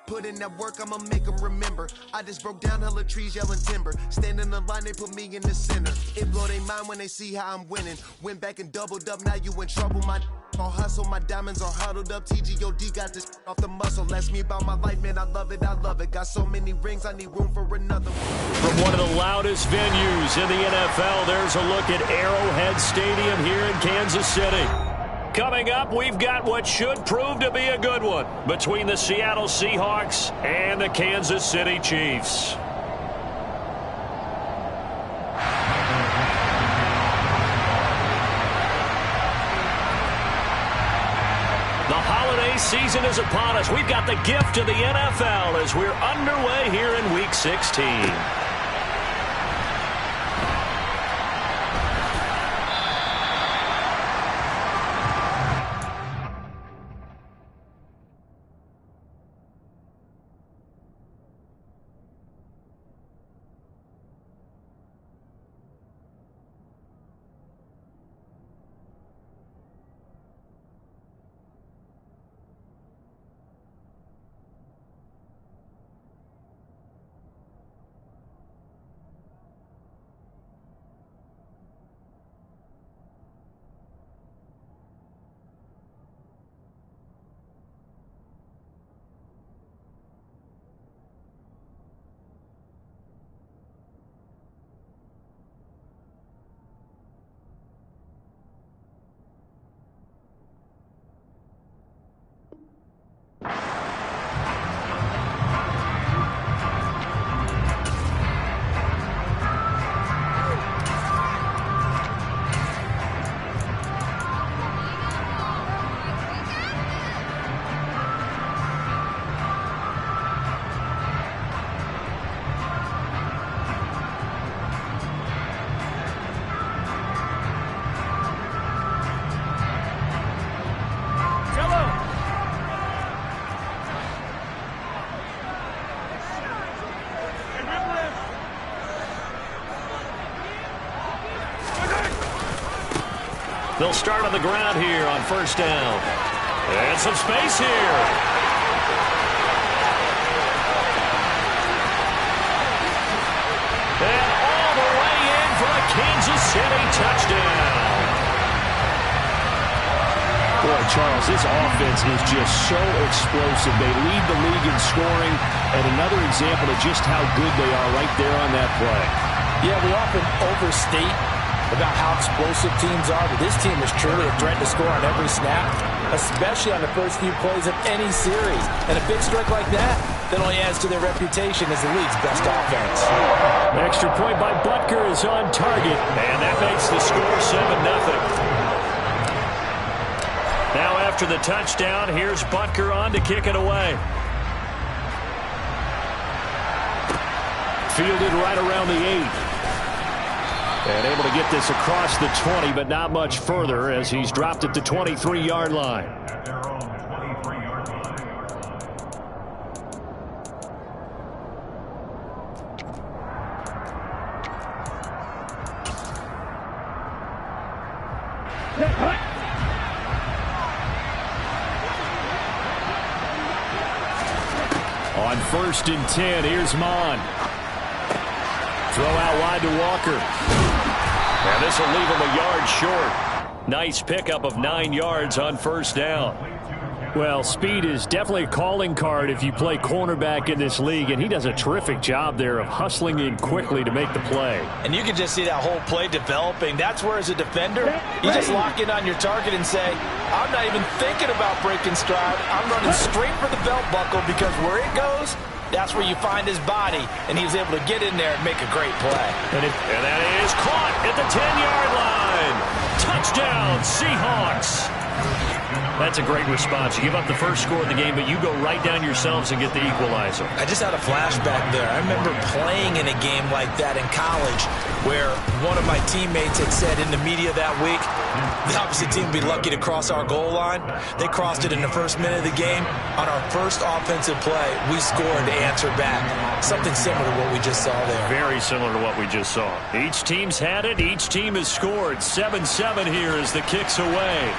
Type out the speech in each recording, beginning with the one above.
Put in that work, I'ma make them remember. I just broke down hella trees, yelling timber. Stand in the line, they put me in the center. It blow their mind when they see how I'm winning. Went back and doubled up, now you in trouble. My all hustle, my diamonds are huddled up. TGOD got this off the muscle. Ask me about my life, man, I love it, I love it. Got so many rings, I need room for another one. From one of the loudest venues in the NFL, there's a look at Arrowhead Stadium here in Kansas City. Coming up, we've got what should prove to be a good one between the Seattle Seahawks and the Kansas City Chiefs. The holiday season is upon us. We've got the gift of the NFL as we're underway here in Week 16. They'll start on the ground here on first down. And some space here. And all the way in for a Kansas City touchdown. Boy, Charles, this offense is just so explosive. They lead the league in scoring, and another example of just how good they are right there on that play. Yeah, we often overstate about how explosive teams are, but this team is truly a threat to score on every snap, especially on the first few plays of any series. And a big strike like that only adds to their reputation as the league's best offense. Extra point by Butker is on target, and that makes the score 7-0. Now after the touchdown, here's Butker on to kick it away. Fielded right around the 8. And able to get this across the 20, but not much further as he's dropped at the 23-yard line. On 1st and 10, here's Mon. Throw out wide to Walker. And this will leave him a yard short. Nice pickup of 9 yards on first down. Well, speed is definitely a calling card if you play cornerback in this league, and he does a terrific job there of hustling in quickly to make the play. And you can just see that whole play developing. That's where, as a defender, you just lock in on your target and say, I'm not even thinking about breaking stride. I'm running straight for the belt buckle because where it goes, that's where you find his body, and he was able to get in there and make a great play. And that is caught at the 10-yard line. Touchdown, Seahawks. That's a great response. You give up the first score of the game, but you go right down yourselves and get the equalizer. I just had a flashback there. I remember playing in a game like that in college where one of my teammates had said in the media that week, the opposite team would be lucky to cross our goal line. They crossed it in the first minute of the game. On our first offensive play, we scored to answer back. Something similar to what we just saw there. Very similar to what we just saw. Each team's had it. Each team has scored. 7-7 here as the kick's away.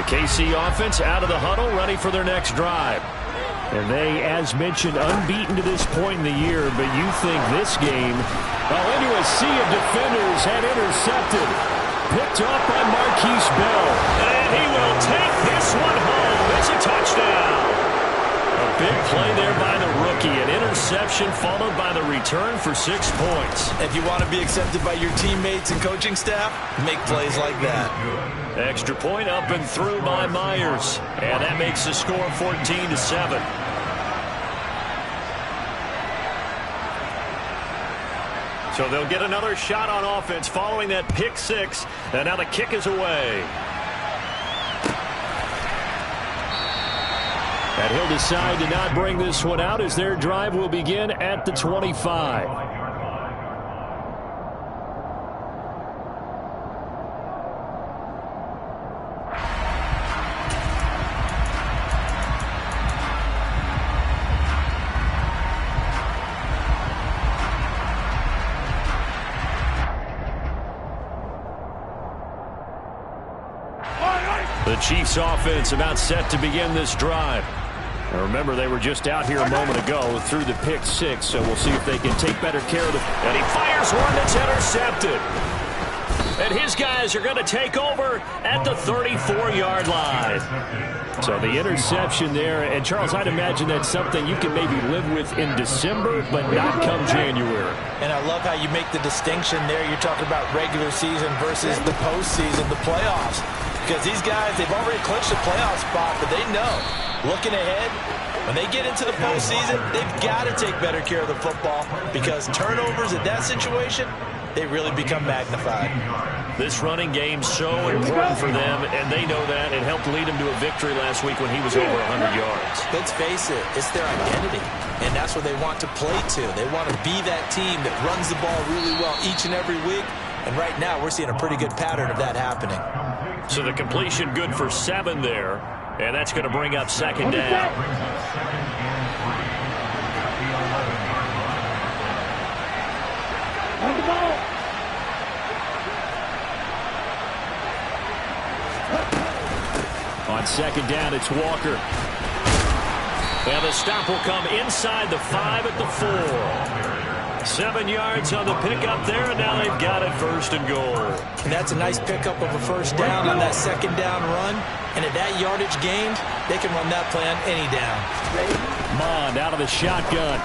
KC offense out of the huddle, ready for their next drive. And they, as mentioned, unbeaten to this point in the year, but you think this game, into a sea of defenders and intercepted. Picked off by Marquise Bell. And he will take this one home. It's a touchdown. A big play there by the rookie. An interception followed by the return for 6 points. If you want to be accepted by your teammates and coaching staff, make plays like that. Extra point up and through by Myers. And that makes the score 14-7. So they'll get another shot on offense following that pick six. And now the kick is away. And he'll decide to not bring this one out as their drive will begin at the 25. The Chiefs offense about set to begin this drive. Now remember, they were just out here a moment ago through the pick six, so we'll see if they can take better care of the... And he fires one that's intercepted. And his guys are going to take over at the 34-yard line. So the interception there, and Charles, I'd imagine that's something you can maybe live with in December, but not come January. And I love how you make the distinction there. You're talking about regular season versus the postseason, the playoffs. Because these guys, they've already clinched a playoff spot, but they know, looking ahead, when they get into the postseason, they've got to take better care of the football because turnovers in that situation, they really become magnified. This running game's so important for them, and they know that. It helped lead him to a victory last week when he was over 100 yards. Let's face it, it's their identity, and that's what they want to play to. They want to be that team that runs the ball really well each and every week, and right now we're seeing a pretty good pattern of that happening. So the completion good for 7 there, and that's going to bring up second down. On second down, it's Walker. And the stop will come inside the 5 at the 4. 7 yards on the pickup there, and now they've got it first and goal. And that's a nice pickup of a first down on that second down run. And at that yardage gained, they can run that plan any down. Mond out of the shotgun.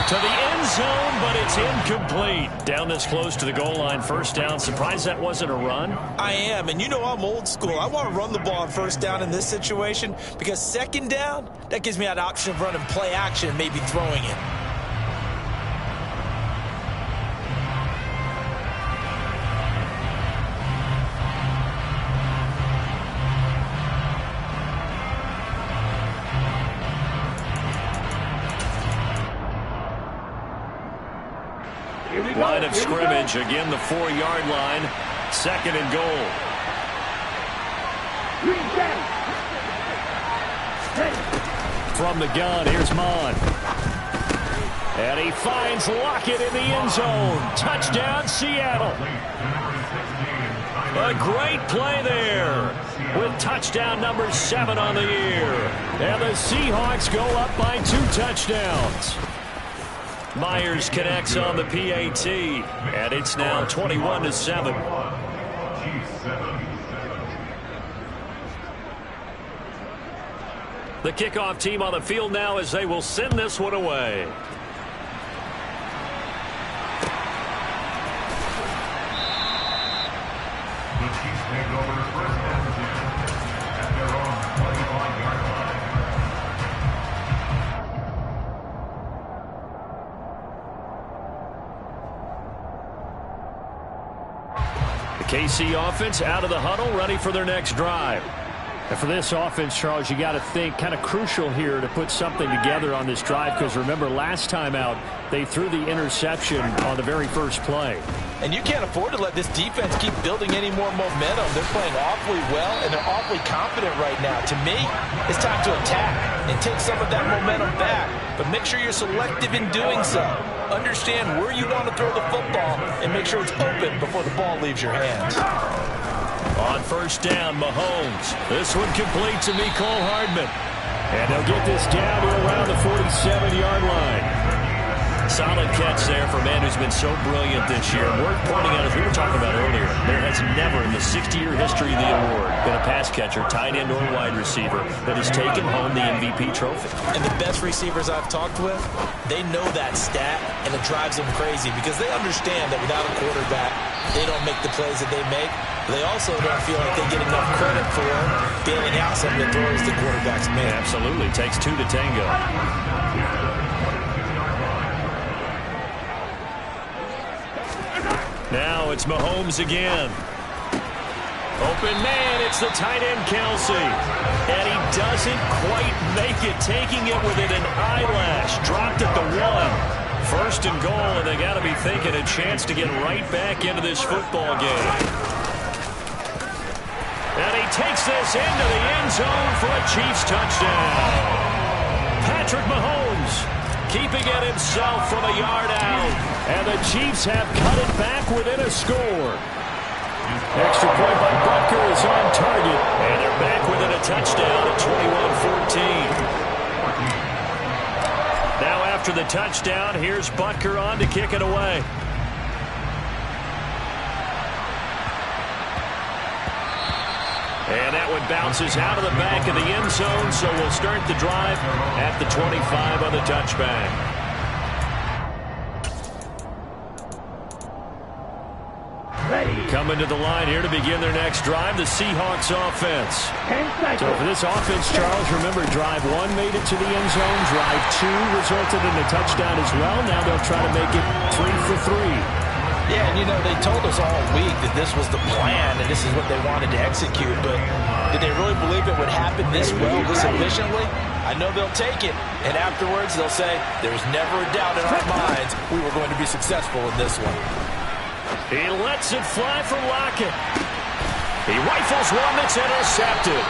To the end zone, but it's incomplete. Down this close to the goal line, first down. Surprised that wasn't a run? I am, and you know I'm old school. I want to run the ball on first down in this situation because second down, that gives me that option of running play action, maybe throwing it. Line of scrimmage, again the 4-yard line, second and goal. From the gun, here's Mond. And he finds Lockett in the end zone. Touchdown, Seattle. A great play there with touchdown number 7 on the year. And the Seahawks go up by 2 touchdowns. Myers connects on the PAT, and it's now 21-7. The kickoff team on the field now as they will send this one away. The Chiefs take over first down at their own 25-yard line. KC offense out of the huddle, ready for their next drive. And for this offense, Charles, you got to think kind of crucial here to put something together on this drive because remember last time out, they threw the interception on the very first play. And you can't afford to let this defense keep building any more momentum. They're playing awfully well, and they're awfully confident right now. To me, it's time to attack and take some of that momentum back. But make sure you're selective in doing so. Understand where you want to throw the football and make sure it's open before the ball leaves your hands. On first down, Mahomes. This one complete to Mecole Hardman. And they'll get this down to around the 47-yard line. Solid catch there for a man who's been so brilliant this year. Worth pointing out, as we were talking about earlier, there has never in the 60-year history of the award been a pass catcher, tight end, or wide receiver that has taken home the MVP trophy. And the best receivers I've talked with, they know that stat, and it drives them crazy because they understand that without a quarterback, they don't make the plays that they make. They also don't feel like they get enough credit for bailing out some of the throws the quarterbacks make. Absolutely. Takes two to tango. Now it's Mahomes again. Open man, it's the tight end Kelsey. And he doesn't quite make it, taking it within an eyelash. Dropped at the 1. First and goal, and they got to be thinking a chance to get right back into this football game. And he takes this into the end zone for a Chiefs touchdown. Patrick Mahomes keeping it himself from a yard out. And the Chiefs have cut it back within a score. Extra point by Butker is on target. And they're back within a touchdown at 21-14. Now after the touchdown, here's Butker on to kick it away. And that one bounces out of the back of the end zone, so we'll start the drive at the 25 on the touchback. Coming to the line here to begin their next drive, the Seahawks offense. So for this offense, Charles, remember, drive 1 made it to the end zone. Drive 2 resulted in a touchdown as well. Now they'll try to make it 3 for 3. Yeah, and you know, they told us all week that this was the plan and this is what they wanted to execute, but did they really believe it would happen this well, this efficiently? I know they'll take it, and afterwards they'll say, there's never a doubt in our minds we were going to be successful in this one. He lets it fly from Lockett. He rifles one that's intercepted.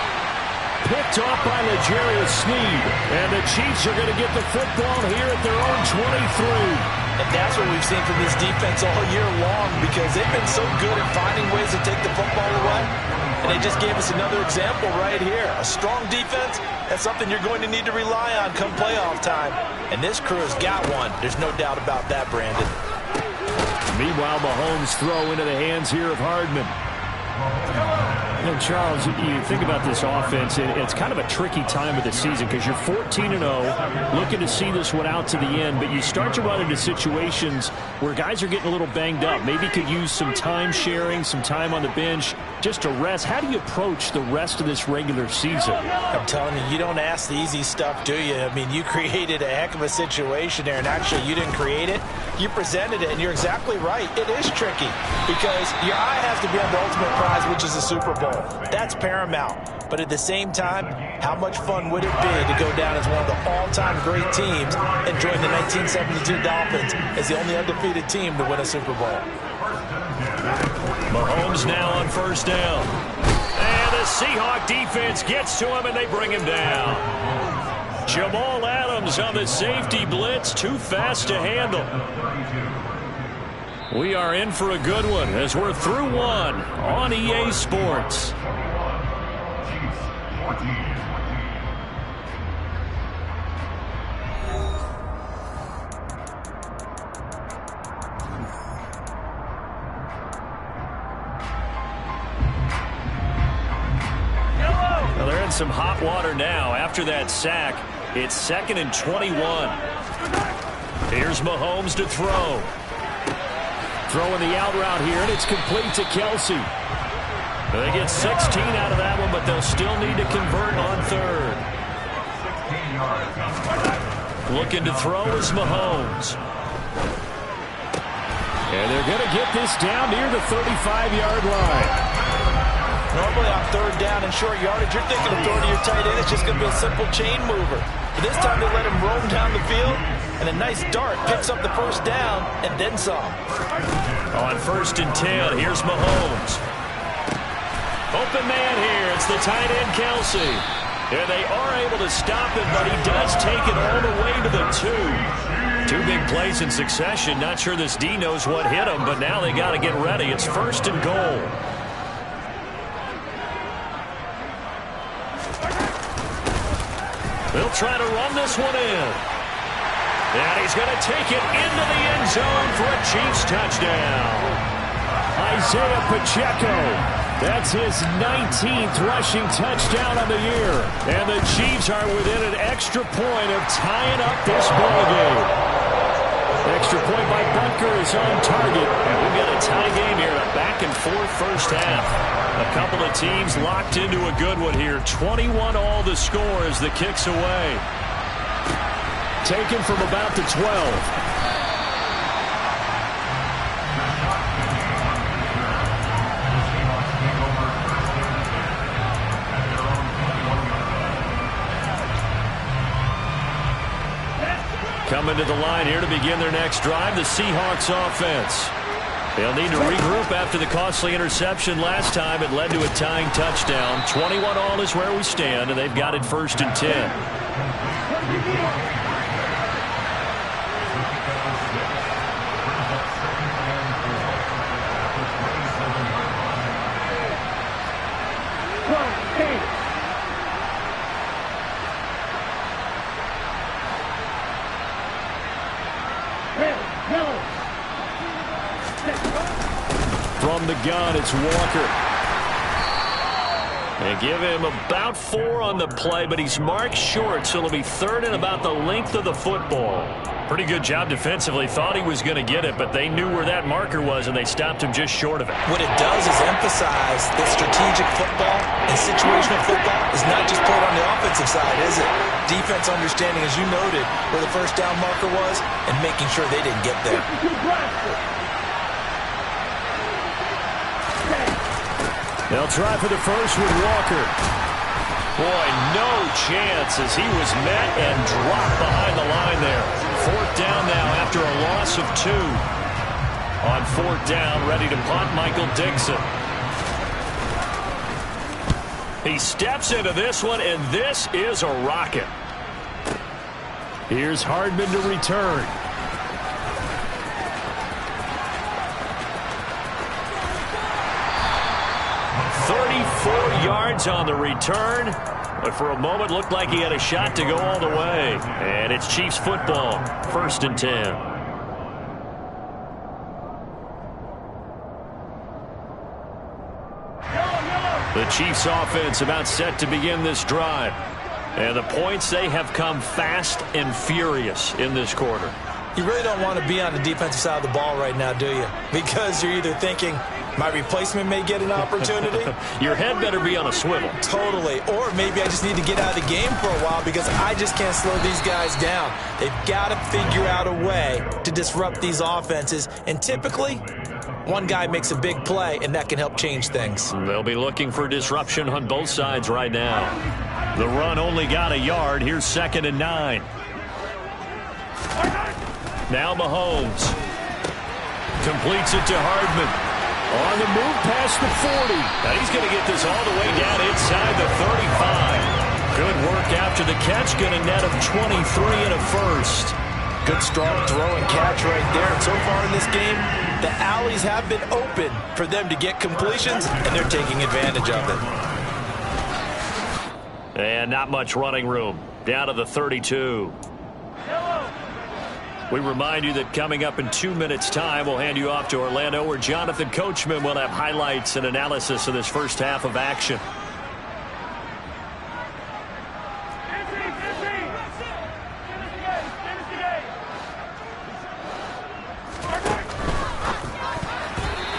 Picked off by L'Jarius Sneed. And the Chiefs are going to get the football here at their own 23. And that's what we've seen from this defense all year long, because they've been so good at finding ways to take the football away. And they just gave us another example right here. A strong defense, that's something you're going to need to rely on come playoff time. And this crew has got one. There's no doubt about that, Brandon. Meanwhile, Mahomes throw into the hands here of Hardman. You know, Charles, you think about this offense, it's kind of a tricky time of the season because you're 14-0, looking to see this one out to the end, but you start to run into situations where guys are getting a little banged up. Maybe could use some time sharing, some time on the bench just to rest. How do you approach the rest of this regular season? I'm telling you, you don't ask the easy stuff, do you? I mean, you created a heck of a situation there, and actually you didn't create it. You presented it, and you're exactly right. It is tricky because your eye has to be on the ultimate prize, which is the Super Bowl. That's paramount. But at the same time, how much fun would it be to go down as one of the all-time great teams and join the 1972 Dolphins as the only undefeated team to win a Super Bowl? Mahomes now on first down. And the Seahawk defense gets to him, and they bring him down. Jamal Adams on the safety blitz, too fast to handle. We are in for a good one as we're through one on EA Sports. Well, they're in some hot water now. After that sack, it's 2nd and 21. Here's Mahomes to throw. Throwing the out route here, and it's complete to Kelsey. They get 16 out of that one, but they'll still need to convert on third. Looking to throw is Mahomes. And they're going to get this down near the 35-yard line. Normally on third down and short yardage, you're thinking of throwing to your tight end. It's just going to be a simple chain mover. But this time they let him roam down the field, and a nice dart picks up the first down and then some. On 1st and 10, here's Mahomes. Open man here. It's the tight end, Kelsey. And they are able to stop it, but he does take it all the way to the 2. 2 big plays in succession. Not sure this D knows what hit him, but now they got to get ready. It's 1st and goal. They'll try to run this one in. And he's going to take it into the end zone for a Chiefs touchdown. Isaiah Pacheco. That's his 19th rushing touchdown on the year. And the Chiefs are within an extra point of tying up this ball game. Extra point by Bunker is on target. And we've got a tie game here, a back-and-forth first half. A couple of teams locked into a good one here. 21 all the score as the kick's away. Taken from about the 12. Coming to the line here to begin their next drive, the Seahawks offense. They'll need to regroup after the costly interception last time. It led to a tying touchdown. 21 all is where we stand, and they've got it 1st and 10. From the gun, it's Walker. They give him about 4 on the play, but he's marked short, so it'll be 3rd and about the length of the football. Pretty good job defensively. Thought he was going to get it, but they knew where that marker was, and they stopped him just short of it. What it does is emphasize that strategic football and situational football is not just played on the offensive side, is it? Defense understanding, as you noted, where the first down marker was and making sure they didn't get there. They'll try for the first with Walker. Boy, no chance as he was met and dropped behind the line there. 4th down now after a loss of 2. On 4th down, ready to punt, Michael Dixon. He steps into this one, and this is a rocket. Here's Hardman to return. 34 yards on the return, but for a moment looked like he had a shot to go all the way. And it's Chiefs football, 1st and 10. The Chiefs offense about set to begin this drive. And the points, they have come fast and furious in this quarter. You really don't want to be on the defensive side of the ball right now, do you? Because you're either thinking, my replacement may get an opportunity. Your head better be on a swivel. Totally. Or maybe I just need to get out of the game for a while because I just can't slow these guys down. They've got to figure out a way to disrupt these offenses. And typically, one guy makes a big play, and that can help change things. They'll be looking for disruption on both sides right now. The run only got a yard. Here's 2nd and 9. Now Mahomes completes it to Hardman. On the move past the 40. Now he's going to get this all the way down inside the 35. Good work after the catch. Going to net him 23 and a first. Good strong throw and catch right there. And so far in this game, the alleys have been open for them to get completions, and they're taking advantage of it. And not much running room. Down to the 32. We remind you that coming up in 2 minutes' time, we'll hand you off to Orlando, where Jonathan Coachman will have highlights and analysis of this first half of action.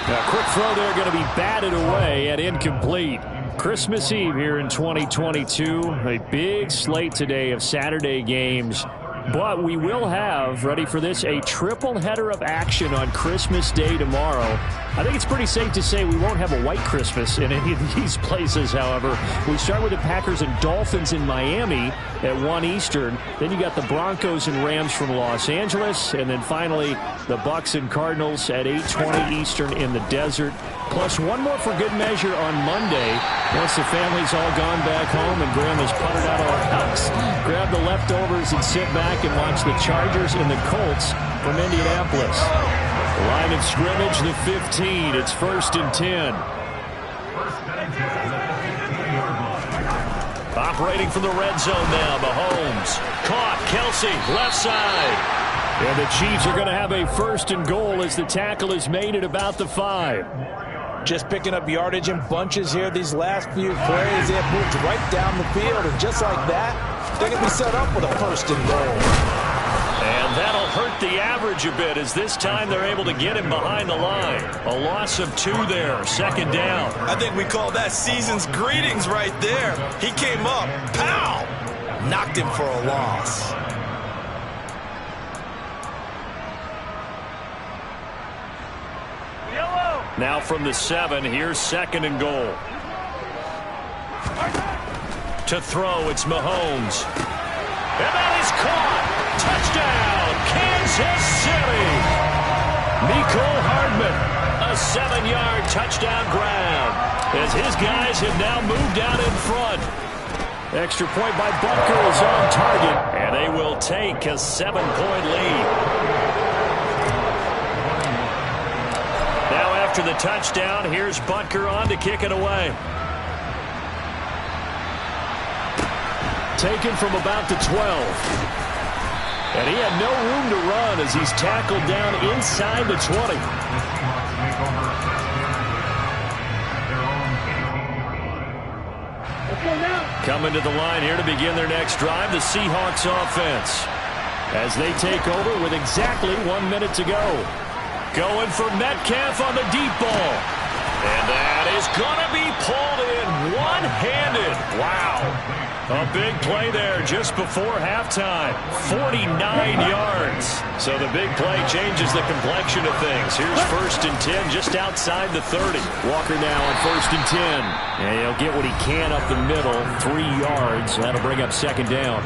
A quick throw there, going to be batted away and incomplete. Christmas Eve here in 2022. A big slate today of Saturday games. But we will have, ready for this, a triple header of action on Christmas Day tomorrow. I think it's pretty safe to say we won't have a white Christmas in any of these places, however. We start with the Packers and Dolphins in Miami at 1 Eastern. Then you got the Broncos and Rams from Los Angeles. And then finally, the Bucs and Cardinals at 8:20 Eastern in the desert. Plus one more for good measure on Monday. Once the family's all gone back home and Grandma's puttered out our house, grab the leftovers and sit back and watch the Chargers and the Colts from Indianapolis. The line of scrimmage, the 15. It's 1st and 10. Operating from the red zone now, Mahomes. Caught, Kelsey, left side. And the Chiefs are going to have a 1st and goal as the tackle is made at about the 5. Just picking up yardage in bunches here these last few plays. They have moved right down the field, and just like that, they're going to be set up with a 1st and goal. And that'll hurt the average a bit as this time they're able to get him behind the line. A loss of 2 there, 2nd down. I think we call that season's greetings right there. He came up, pow! Knocked him for a loss. Now from the 7, here's 2nd and goal. To throw, it's Mahomes. And that is caught. Touchdown, Kansas City. Mecole Hardman, a 7-yard touchdown grab as his guys have now moved out in front. Extra point by Butker is on target. And they will take a 7-point lead. Now after the touchdown, here's Butker on to kick it away. Taken from about the 12. And he had no room to run as he's tackled down inside the 20. Coming to the line here to begin their next drive, the Seahawks offense. As they take over with exactly 1 minute to go. Going for Metcalf on the deep ball. And that is going to be pulled in one-handed. Wow. A big play there just before halftime. 49 yards. So the big play changes the complexion of things. Here's 1st and 10 just outside the 30. Walker now on 1st and 10. And he'll get what he can up the middle. 3 yards. That'll bring up 2nd down.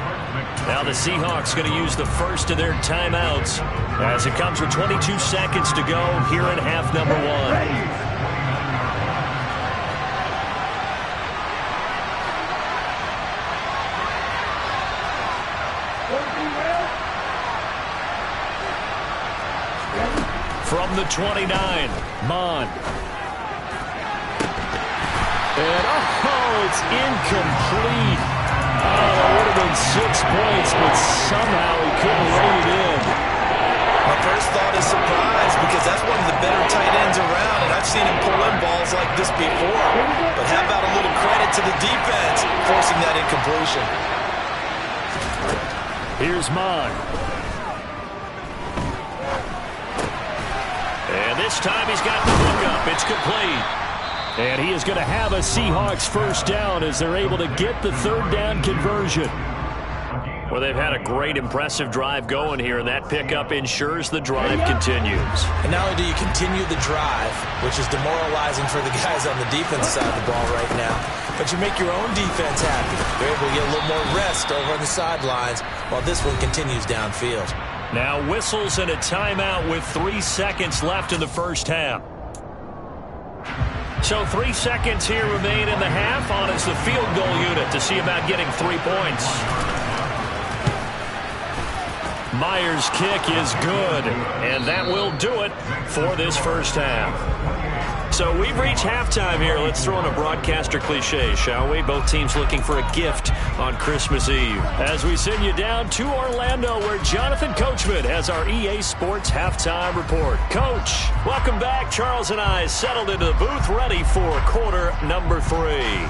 Now the Seahawks going to use the first of their timeouts as it comes with 22 seconds to go here in half number 1. From the 29, Mon. And, it's incomplete. Oh, that would have been 6 points, but somehow he couldn't rein it in. My first thought is surprise because that's one of the better tight ends around, and I've seen him pull in balls like this before. But how about a little credit to the defense forcing that incompletion? Here's Mon. And this time he's got the hook up. It's complete. And he is going to have a Seahawks 1st down as they're able to get the 3rd down conversion. Well, they've had a great, impressive drive going here, and that pickup ensures the drive continues. And not only do you continue the drive, which is demoralizing for the guys on the defense side of the ball right now, but you make your own defense happy. They're able to get a little more rest over on the sidelines while this one continues downfield. Now whistles and a timeout with 3 seconds left in the first half. So 3 seconds here remain in the half. On is the field goal unit to see about getting 3 points. Myers' kick is good, and that will do it for this first half. So we've reached halftime here. Let's throw in a broadcaster cliche, shall we? Both teams looking for a gift on Christmas Eve. As we send you down to Orlando, where Jonathan Coachman has our EA Sports Halftime Report. Coach, welcome back. Charles and I settled into the booth, ready for quarter number 3.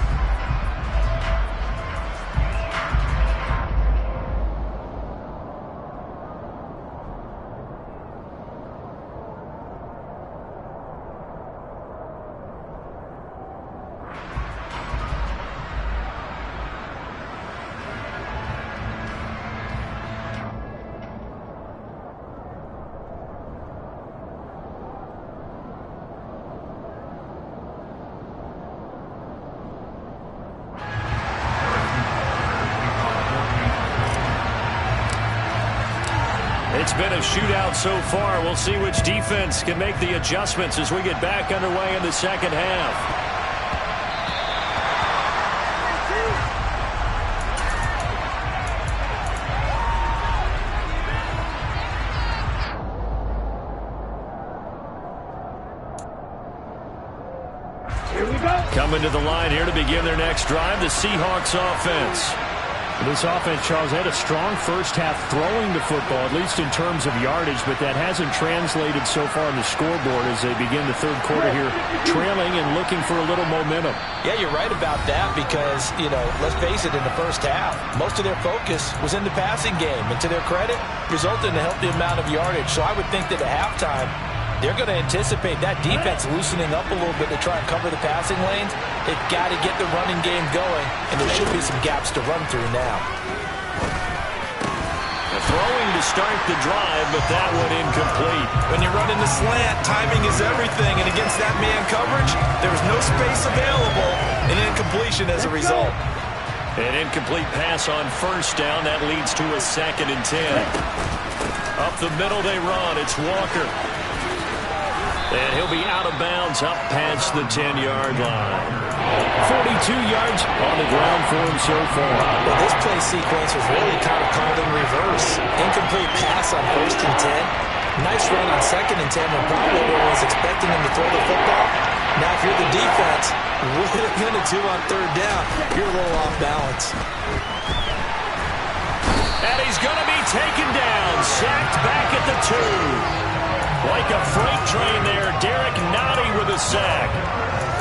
It's been a shootout so far. We'll see which defense can make the adjustments as we get back underway in the second half. Coming to the line here to begin their next drive, the Seahawks offense. This offense, Charles, had a strong first half throwing the football, at least in terms of yardage, but that hasn't translated so far on the scoreboard as they begin the third quarter here, trailing and looking for a little momentum. Yeah, you're right about that because, let's face it, in the first half, most of their focus was in the passing game, and to their credit, resulted in a healthy amount of yardage. So I would think that at halftime, they're going to anticipate that defense loosening up a little bit to try and cover the passing lanes. They've got to get the running game going, and there should be some gaps to run through now. Throwing to start the drive, but that one incomplete. When you're running the slant, timing is everything, and against that man coverage, there was no space available, and incompletion as a result. An incomplete pass on first down. That leads to a 2nd and 10. Up the middle they run. It's Walker. And he'll be out of bounds up past the 10-yard line. 42 yards on the ground for him so far. Well, this play sequence was really kind of called in reverse. Incomplete pass on 1st and 10. Nice run on 2nd and 10 when probably everyone was expecting him to throw the football. Now, if you're the defense, what are you going to do on 3rd down? You're a little off balance. And he's going to be taken down. Sacked back at the 2. Like a freight train there, Derek Nottie with a sack.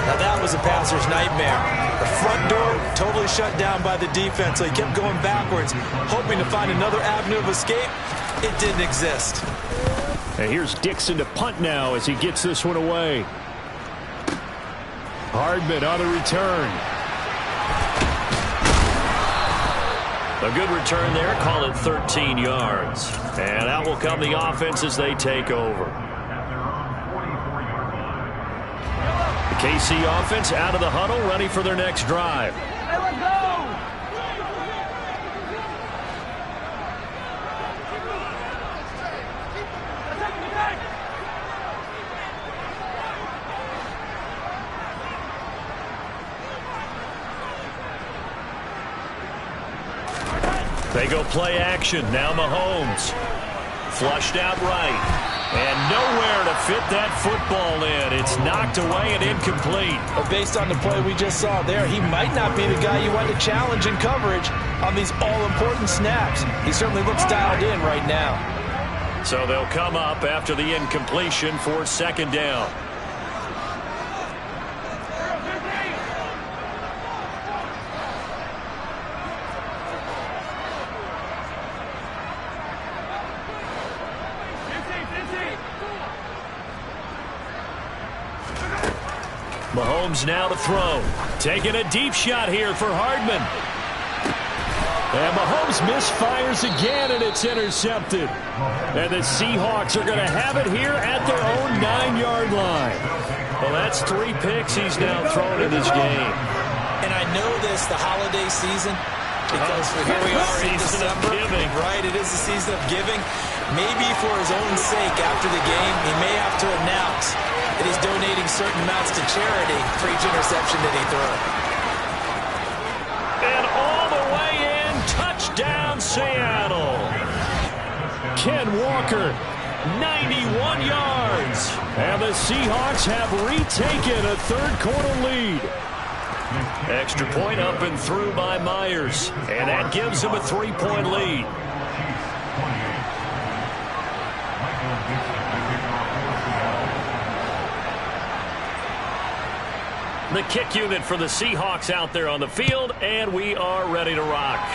Now that was a passer's nightmare. The front door totally shut down by the defense, so he kept going backwards, hoping to find another avenue of escape. It didn't exist. And here's Dixon to punt now as he gets this one away. Hardman on the return. A good return there, call it 13 yards. And out will come the offense as they take over. The KC offense out of the huddle, ready for their next drive. Hey, let's go! They go play action. Now Mahomes. Flushed out right. And nowhere to fit that football in. It's knocked away and incomplete. But based on the play we just saw there, he might not be the guy you want to challenge in coverage on these all-important snaps. He certainly looks dialed in right now. So they'll come up after the incompletion for 2nd down. Mahomes now to throw. Taking a deep shot here for Hardman. And Mahomes misfires again, and it's intercepted. And the Seahawks are going to have it here at their own 9-yard line. Well, that's 3 picks he's now thrown in this game. And I know this, the holiday season, because here we are in December. Right, it is the season of giving. Maybe for his own sake after the game, he may have to announce that he's donating certain amounts to charity for each interception that he threw. And all the way in, touchdown Seattle. Ken Walker, 91 yards. And the Seahawks have retaken a third-quarter lead. Extra point up and through by Myers. And that gives him a 3-point lead. The kick unit for the Seahawks out there on the field, and we are ready to rock.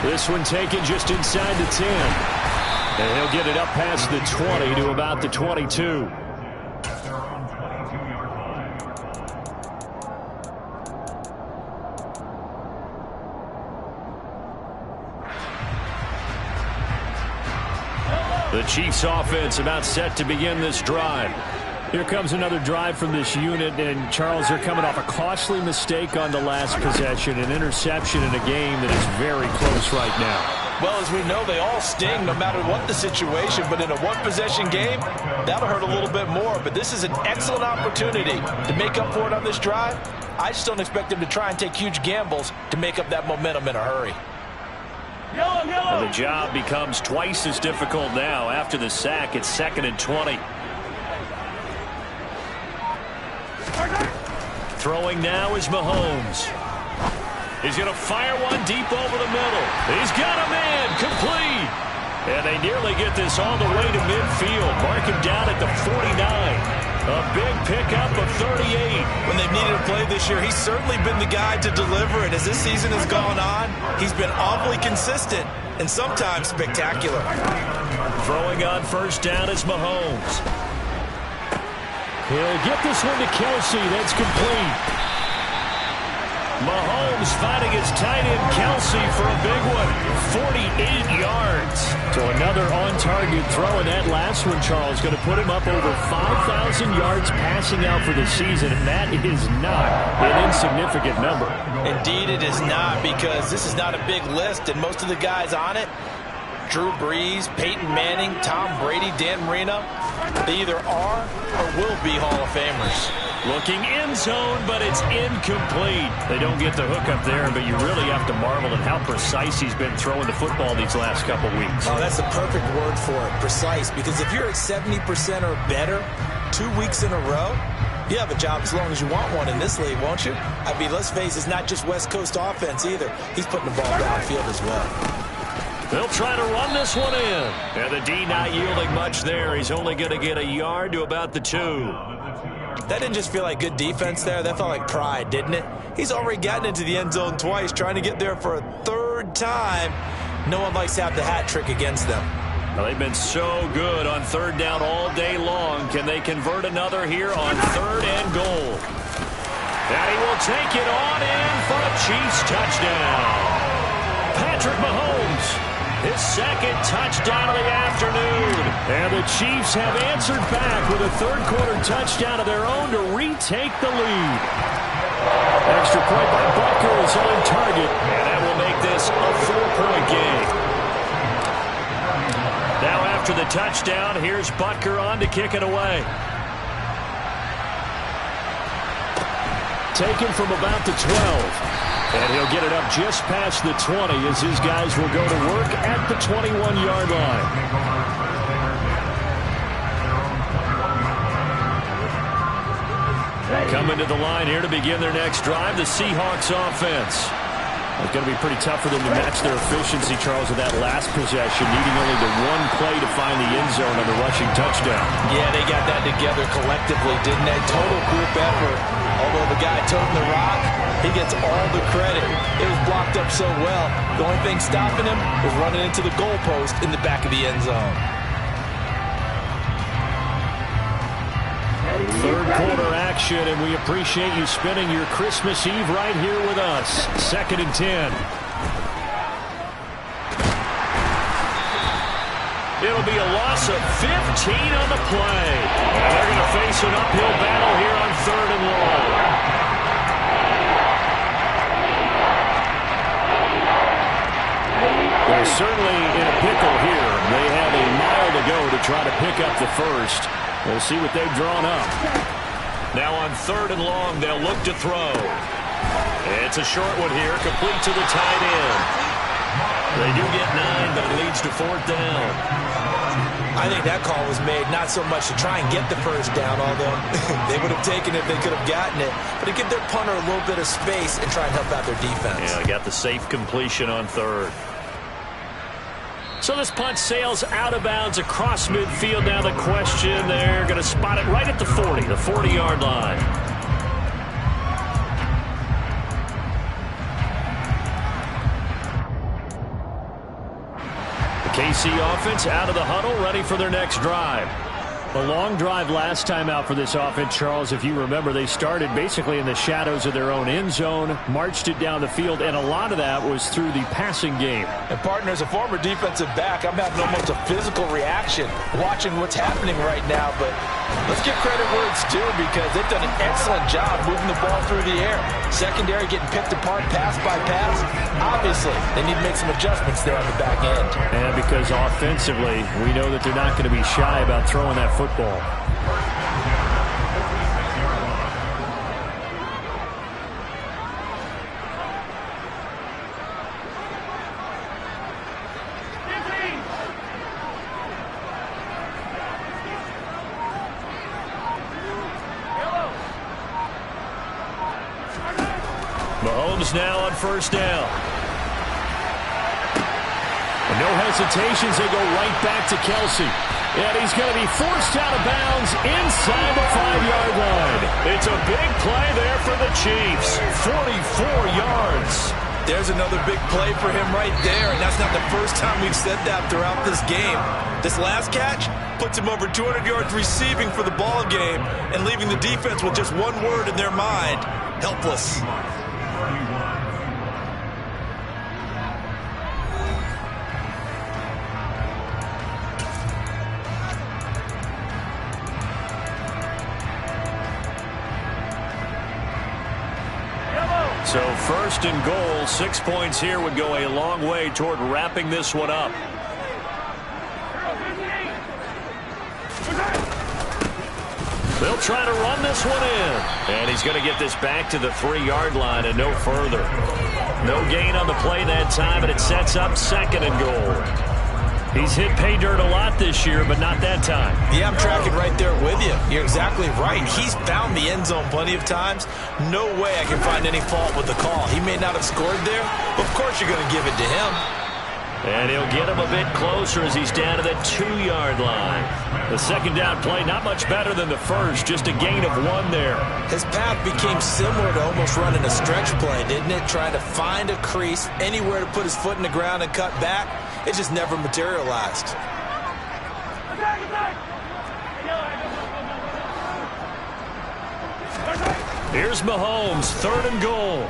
This one taken just inside the 10. And he'll get it up past the 20 to about the 22. The Chiefs offense about set to begin this drive. Here comes another drive from this unit, and Charles, they're coming off a costly mistake on the last possession, an interception in a game that is very close right now. Well, as we know, they all sting no matter what the situation, but in a one-possession game, that'll hurt a little bit more. But this is an excellent opportunity to make up for it on this drive. I just don't expect them to try and take huge gambles to make up that momentum in a hurry. And the job becomes twice as difficult now. After the sack, it's 2nd and 20. Throwing now is Mahomes. He's going to fire one deep over the middle. He's got a man, complete. And they nearly get this all the way to midfield. Mark him down at the 49. A big pickup of 38. When they've needed a play this year, he's certainly been the guy to deliver. And as this season has gone on, he's been awfully consistent and sometimes spectacular. Throwing on first down is Mahomes. He'll get this one to Kelsey. That's complete. Mahomes finding his tight end Kelsey for a big one. 48 yards. So another on-target throw, and that last one, Charles, going to put him up over 5,000 yards passing out for the season, and that is not an insignificant number. Indeed it is not, because this is not a big list, and most of the guys on it, Drew Brees, Peyton Manning, Tom Brady, Dan Marino, they either are or will be Hall of Famers. Looking end zone, but it's incomplete. They don't get the hook up there, but you really have to marvel at how precise he's been throwing the football these last couple weeks. Oh, that's the perfect word for it, precise, because if you're at 70% or better 2 weeks in a row, you have a job as long as you want one in this league, won't you? I mean, let's face it, it's not just West Coast offense either. He's putting the ball downfield as well. They'll try to run this one in. And the D not yielding much there. He's only going to get a yard to about the 2. That didn't just feel like good defense there. That felt like pride, didn't it? He's already gotten into the end zone twice, trying to get there for a 3rd time. No one likes to have the hat trick against them. Well, they've been so good on 3rd down all day long. Can they convert another here on 3rd and goal? And he will take it on in for a Chiefs touchdown. Patrick Mahomes. His 2nd touchdown of the afternoon. And the Chiefs have answered back with a 3rd quarter touchdown of their own to retake the lead. Extra point by Butker is on target. And that will make this a 4-point game. Now after the touchdown, here's Butker on to kick it away. Taken from about the 12. And he'll get it up just past the 20 as his guys will go to work at the 21-yard line. Coming to the line here to begin their next drive, the Seahawks offense. It's going to be pretty tough for them to match their efficiency, Charles, with that last possession, needing only the one play to find the end zone on the rushing touchdown. Yeah, they got that together collectively, didn't they? Total group effort. Although the guy toting the rock, he gets all the credit. It was blocked up so well. The only thing stopping him was running into the goalpost in the back of the end zone. 3rd quarter action, and we appreciate you spending your Christmas Eve right here with us. 2nd and 10. It'll be a loss of 15 on the play. And they're going to face an uphill battle here on 3rd and long. They're certainly in a pickle here. They have a mile to go to try to pick up the 1st. We'll see what they've drawn up. Now on 3rd and long, they'll look to throw. It's a short one here, complete to the tight end. They do get 9, but it leads to 4th down. I think that call was made not so much to try and get the 1st down, although they would have taken it if they could have gotten it, but to give their punter a little bit of space and try and help out their defense. Yeah, they got the safe completion on 3rd. So this punt sails out of bounds across midfield. Now the question, they're going to spot it right at the 40, the 40-yard line. The KC offense out of the huddle, ready for their next drive. The long drive last time out for this offense, Charles, if you remember, they started basically in the shadows of their own end zone, marched it down the field, and a lot of that was through the passing game. And, partner, as a former defensive back, I'm having almost a physical reaction watching what's happening right now. But let's give credit where it's due because they've done an excellent job moving the ball through the air. Secondary getting picked apart pass by pass. Obviously, they need to make some adjustments there on the back end. And because offensively, we know that they're not going to be shy about throwing that football. Mahomes now on first down. And no hesitations, they go right back to Kelsey. And he's going to be forced out of bounds inside the 5-yard line. It's a big play there for the Chiefs. 44 yards. There's another big play for him right there, and that's not the first time we've said that throughout this game. This last catch puts him over 200 yards receiving for the ball game and leaving the defense with just one word in their mind: helpless. So first and goal, 6 points here would go a long way toward wrapping this one up. They'll try to run this one in. And he's going to get this back to the 3-yard line and no further. No gain on the play that time, and it sets up second and goal. He's hit pay dirt a lot this year, but not that time. Yeah, I'm tracking right there with you. You're exactly right. He's found the end zone plenty of times. No way I can find any fault with the call. He may not have scored there, but of course you're going to give it to him. And he'll get him a bit closer as he's down to the 2-yard line. The second down play, not much better than the first, just a gain of 1 there. His path became similar to almost running a stretch play, didn't it? Trying to find a crease, anywhere to put his foot in the ground and cut back. It just never materialized. Here's Mahomes, 3rd and goal.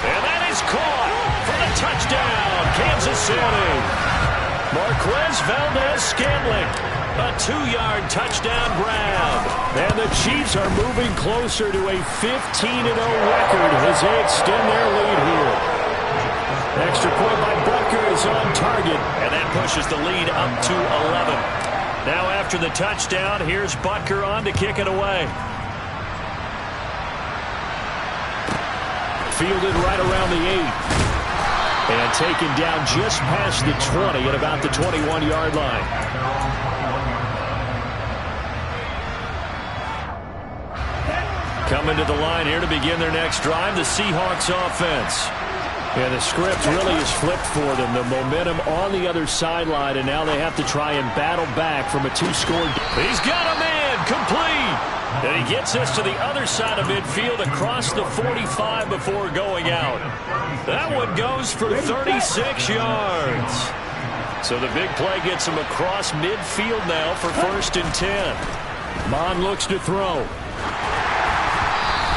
And that is caught for the touchdown, Kansas City. Marquez Valdez-Scantling, a 2-yard touchdown grab. And the Chiefs are moving closer to a 15-0 record as they extend their lead here. Extra point by Butker is on target, and that pushes the lead up to 11. Now after the touchdown, here's Butker on to kick it away. Fielded right around the 8. And taken down just past the 20 at about the 21-yard line. Coming to the line here to begin their next drive, the Seahawks offense. And the script really is flipped for them. The momentum on the other sideline, and now they have to try and battle back from a 2-score. He's got a man complete. And he gets us to the other side of midfield across the 45 before going out. That one goes for 36 yards. So the big play gets him across midfield now for 1st and 10. Mon looks to throw.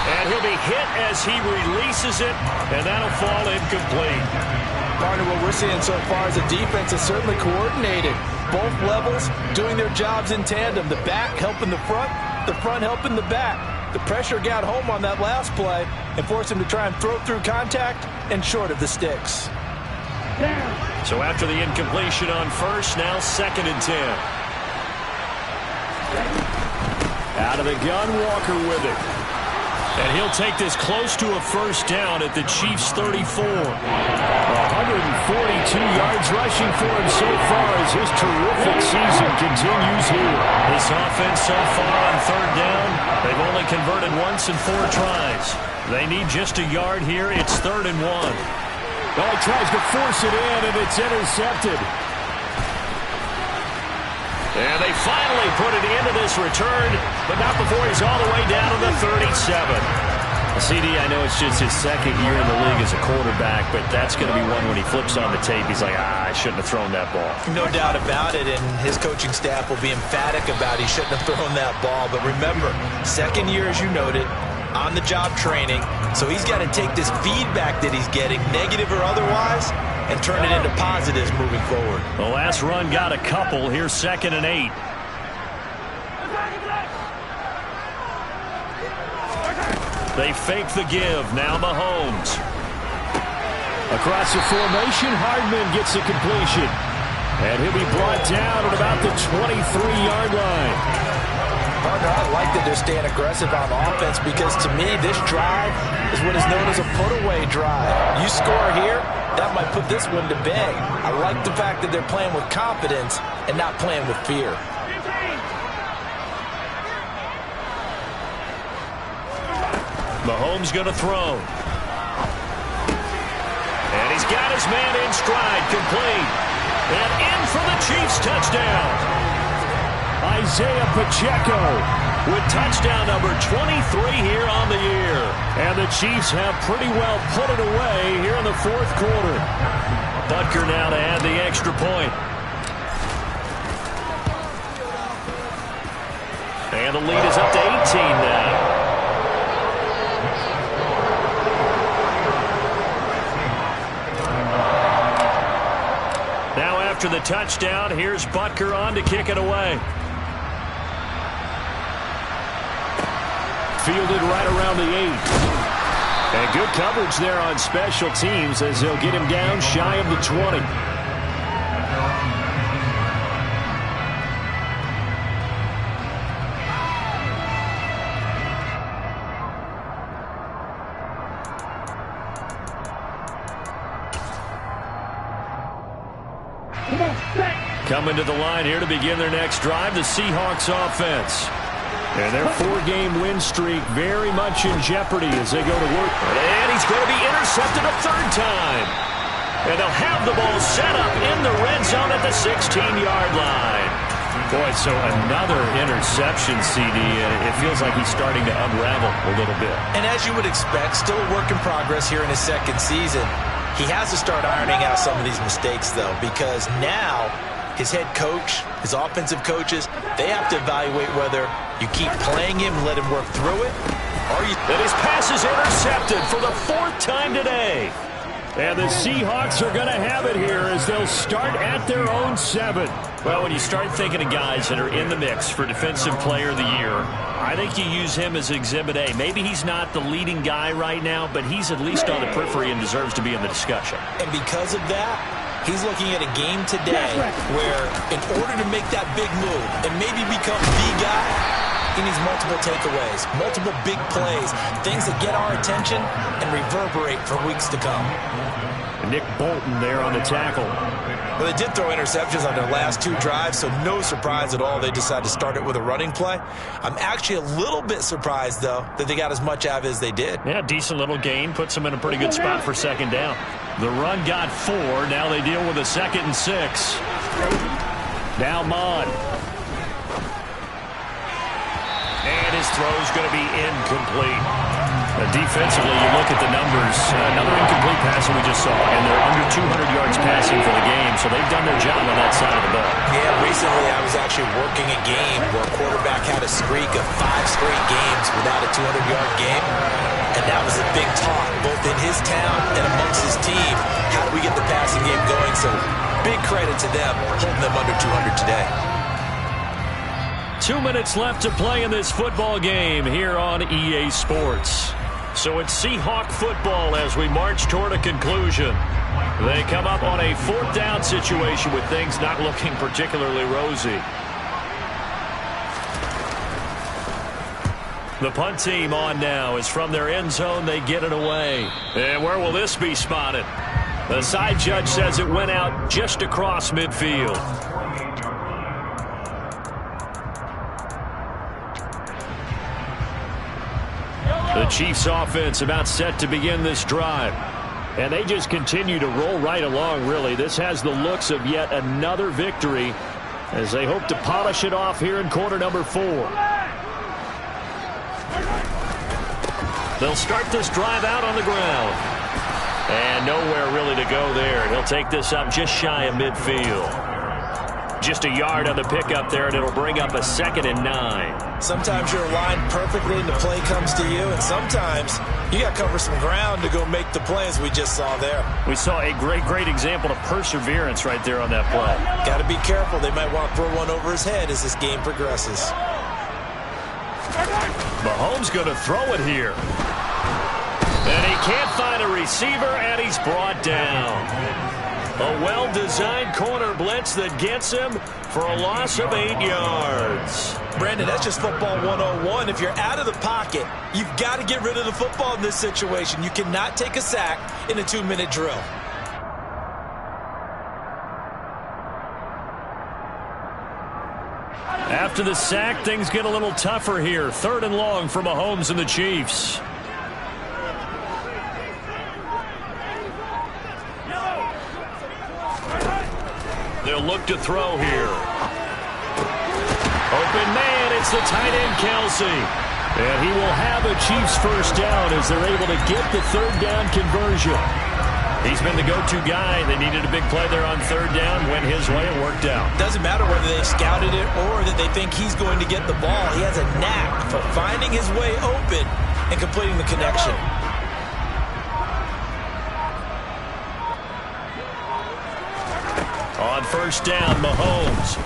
And he'll be hit as he releases it, and that'll fall incomplete. Partner, what we're seeing so far is the defense is certainly coordinated. Both levels doing their jobs in tandem. The back helping the front helping the back. The pressure got home on that last play and forced him to try and throw through contact and short of the sticks. So after the incompletion on first, now 2nd and 10. Out of the gun, Walker with it. And he'll take this close to a first down at the Chiefs' 34. 142 yards rushing for him so far as his terrific season continues here. This offense so far on 3rd down, they've only converted once in 4 tries. They need just a yard here. It's 3rd and 1. Oh, he tries to force it in, and it's intercepted. And they finally put it into this return, but not before he's all the way down to the 37. CD, I know it's just his second year in the league as a quarterback, but that's going to be one when he flips on the tape, he's like, I shouldn't have thrown that ball. No doubt about it, and his coaching staff will be emphatic about he shouldn't have thrown that ball. But remember, second year, as you noted, on-the-job training, so he's got to take this feedback that he's getting, negative or otherwise, and turn it into positives moving forward. The last run got a couple. Here's 2nd and 8. They fake the give. Now Mahomes. Across the formation, Hardman gets the completion. And he'll be brought down at about the 23-yard line. Partner, I like that they're staying aggressive on offense because, to me, this drive is what is known as a put-away drive. You score here, that might put this one to bed. I like the fact that they're playing with confidence and not playing with fear. Mahomes going to throw. And he's got his man in stride, complete. And in for the Chiefs touchdown. Isaiah Pacheco with touchdown number 23 here on the year. And the Chiefs have pretty well put it away here in the 4th quarter. Butker now to add the extra point. And the lead is up to 18 now. Now after the touchdown, here's Butker on to kick it away. Fielded right around the 8. And good coverage there on special teams as they'll get him down shy of the 20. Coming to the line here to begin their next drive, the Seahawks offense. And their 4-game win streak very much in jeopardy as they go to work. And he's going to be intercepted a 3rd time. And they'll have the ball set up in the red zone at the 16-yard line. Boy, so another interception, CD, and it feels like he's starting to unravel a little bit. And as you would expect, still a work in progress here in his 2nd season. He has to start ironing out some of these mistakes, though, because now his head coach, his offensive coaches, they have to evaluate whether you keep playing him, let him work through it, or you... And his pass is intercepted for the 4th time today. And the Seahawks are going to have it here as they'll start at their own 7. Well, when you start thinking of guys that are in the mix for Defensive Player of the Year, I think you use him as Exhibit A. Maybe he's not the leading guy right now, but he's at least on the periphery and deserves to be in the discussion. And because of that, he's looking at a game today where in order to make that big move and maybe become the guy, he needs multiple takeaways, multiple big plays, things that get our attention and reverberate for weeks to come. Nick Bolton there on the tackle. Well, they did throw interceptions on their last 2 drives, so no surprise at all they decided to start it with a running play. I'm actually a little bit surprised, though, that they got as much out of it as they did. Yeah, decent little gain. Puts them in a pretty good spot for 2nd down. The run got 4. Now they deal with a 2nd and 6. Now Mon. And his throw's going to be incomplete. Defensively, you look at the numbers. Another incomplete pass that we just saw, and they're under 200 yards passing for the game, so they've done their job on that side of the ball. Yeah, recently I was actually working a game where a quarterback had a streak of 5 straight games without a 200-yard game, and that was a big talk, both in his town and amongst his team. How do we get the passing game going? So big credit to them, holding them under 200 today. 2 minutes left to play in this football game here on EA Sports. So it's Seahawk football as we march toward a conclusion. They come up on a 4th down situation with things not looking particularly rosy. The punt team on now is from their end zone. They get it away. And where will this be spotted? The side judge says it went out just across midfield. The Chiefs offense about set to begin this drive. And they just continue to roll right along, really. This has the looks of yet another victory as they hope to polish it off here in quarter number 4. They'll start this drive out on the ground. And nowhere really to go there. He'll take this up just shy of midfield. Just a yard on the pickup there, and it'll bring up a 2nd and 9. Sometimes you're aligned perfectly and the play comes to you, and sometimes you got to cover some ground to go make the play, as we just saw there. We saw a great example of perseverance right there on that play. Got to be careful. They might want to throw one over his head as this game progresses. Mahomes going to throw it here. And he can't find a receiver, and he's brought down. A well-designed corner blitz that gets him for a loss of 8 yards. Brandon, that's just football 101. If you're out of the pocket, you've got to get rid of the football in this situation. You cannot take a sack in a 2-minute drill. After the sack, things get a little tougher here. 3rd and long for Mahomes and the Chiefs. They'll look to throw here. Open man, it's the tight end, Kelsey. And he will have a Chiefs first down as they're able to get the 3rd down conversion. He's been the go-to guy. They needed a big play there on 3rd down. Went his way, it worked out. Doesn't matter whether they scouted it or that they think he's going to get the ball. He has a knack for finding his way open and completing the connection. On 1st down, Mahomes.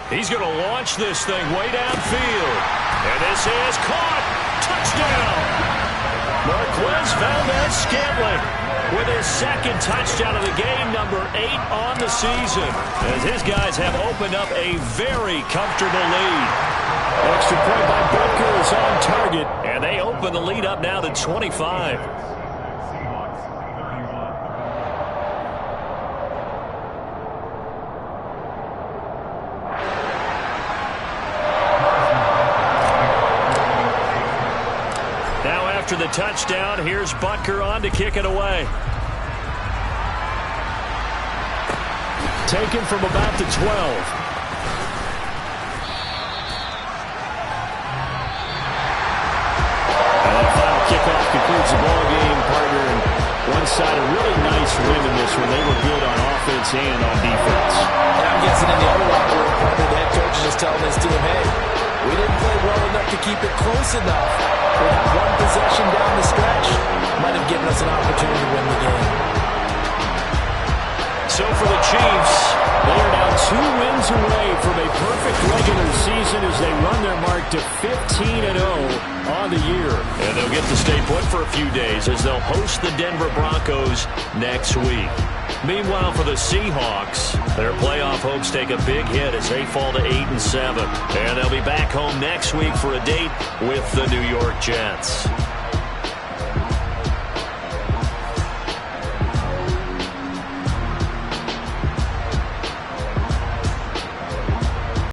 He's going to launch this thing way downfield. And this is caught. Touchdown. Marquez Valdez-Scantling with his 2nd touchdown of the game, number 8 on the season, as his guys have opened up a very comfortable lead. Extra point by Butker is on target. And they open the lead up now to 25. After the touchdown, here's Butker on to kick it away. Taken from about the 12. And that final kickoff concludes the ball game, partner. And one side a really nice win in this one. They were good on offense and on defense. And I'm guessing in the other locker room, partner, the head coach is just telling his team, hey, we didn't play well enough to keep it close enough. With one possession down the stretch, might have given us an opportunity to win the game. So for the Chiefs, they are now 2 wins away from a perfect regular season as they run their mark to 15-0 on the year. And they'll get to stay put for a few days as they'll host the Denver Broncos next week. Meanwhile, for the Seahawks, their playoff hopes take a big hit as they fall to 8-7. And they'll be back home next week for a date with the New York Jets.